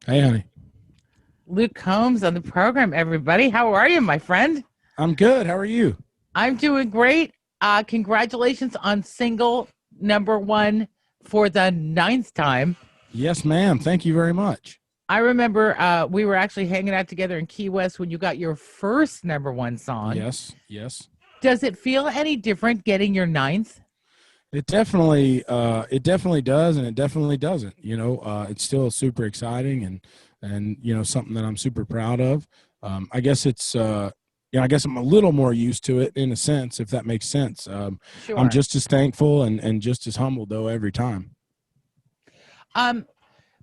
Hey, honey. Luke Combs on the program, everybody. How are you, my friend? I'm good. How are you? I'm doing great. Congratulations on single number one for the ninth time. Yes, ma'am. Thank you very much. I remember we were actually hanging out together in Key West when you got your first number one song. Yes, yes. Does it feel any different getting your ninth? It definitely does, and it definitely doesn't. It's still super exciting and something that I'm super proud of. I guess I guess I'm a little more used to it in a sense, if that makes sense. I'm Sure. just as thankful and just as humbled though every time. Um,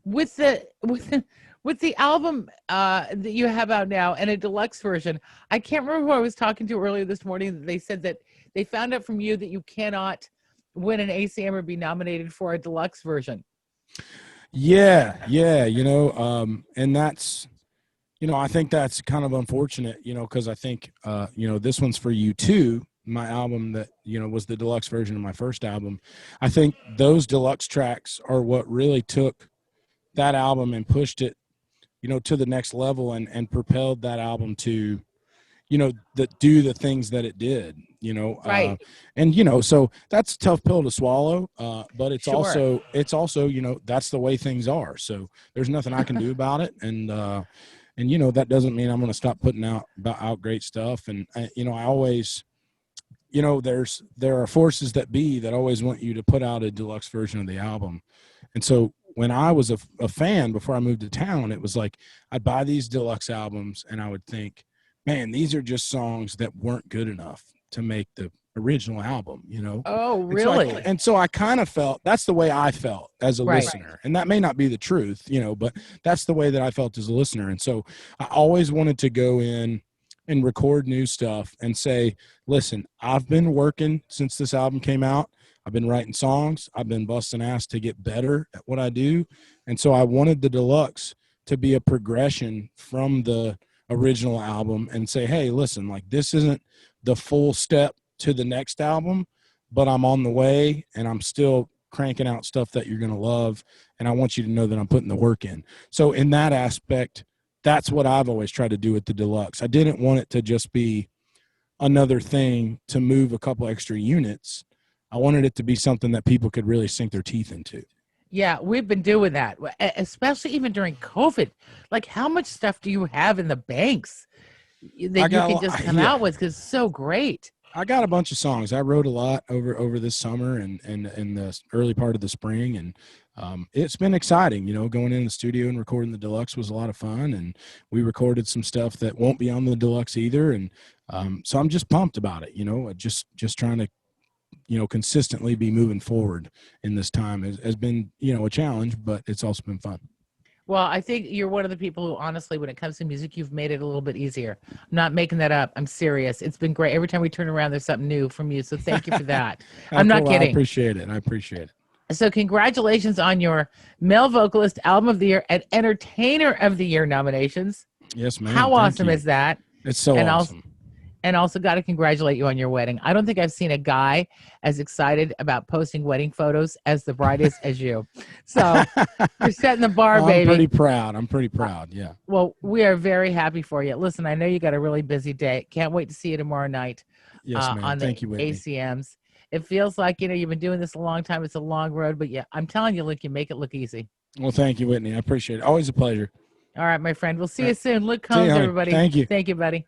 with the album that you have out now and a deluxe version, I can't remember who I was talking to earlier this morning. They said that they found out from you that you cannot win an ACM or be nominated for a deluxe version. Yeah, yeah. And that's I think that's kind of unfortunate, because I think, this one's for you too. My album that, was the deluxe version of my first album. I think those deluxe tracks are what really took that album and pushed it, to the next level and propelled that album to, do the things that it did, Right. and, so that's a tough pill to swallow. But it's Sure. also, that's the way things are. So there's nothing I can do about it. And that doesn't mean I'm going to stop putting out great stuff. And I always, there are forces that be that always want you to put out a deluxe version of the album. And so when I was a fan before I moved to town, it was like I'd buy these deluxe albums and I would think, man, these are just songs that weren't good enough to make the original album. Oh, And so I really? and so I kind of felt that's the way I felt as a Right. listener. And that may not be the truth, but that's the way that I felt as a listener. And so I always wanted to go in and record new stuff and say, listen, I've been working since this album came out. I've been writing songs. I've been busting ass to get better at what I do. And so I wanted the deluxe to be a progression from the original album and say, hey, listen, like this isn't the full step to the next album, but I'm on the way and I'm still cranking out stuff that you're going to love. And I want you to know that I'm putting the work in. So in that aspect, that's what I've always tried to do with the deluxe. I didn't want it to just be another thing to move a couple extra units. I wanted it to be something that people could really sink their teeth into. Yeah, we've been doing that, especially even during COVID. Like, how much stuff do you have in the banks I that you can got, just come yeah, out with? Because it's so great. I got a bunch of songs. I wrote a lot over this summer and in the early part of the spring, and it's been exciting. Going in the studio and recording the deluxe was a lot of fun, and we recorded some stuff that won't be on the deluxe either. And so I'm just pumped about it. Just trying to consistently be moving forward in this time has been a challenge, but it's also been fun. Well, I think you're one of the people who, honestly, when it comes to music, you've made it a little bit easier. I'm not making that up. I'm serious. It's been great. Every time we turn around, there's something new from you. So thank you for that. I'm not Well, I kidding. appreciate it. I appreciate it. So congratulations on your male vocalist, album of the year, and entertainer of the year nominations. Yes, ma'am. How Thank awesome you. is that? It's so And also, awesome. and also got to congratulate you on your wedding. I don't think I've seen a guy as excited about posting wedding photos as the bride is as you. So you're setting the bar, I'm pretty baby. proud. I'm pretty Uh, proud. Yeah. Well, we are very happy for you. Listen, I know you got a really busy day. Can't wait to see you tomorrow night Yes, ma'am. on the Thank you, Whitney. ACMs. It feels like, you've been doing this a long time. It's a long road, but yeah, I'm telling you, look, you make it look easy. Well, thank you, Whitney. I appreciate it. Always a pleasure. All right, my friend. We'll see All you right. soon. Luke See you, Combs, honey. everybody. Thank you. Thank you, buddy.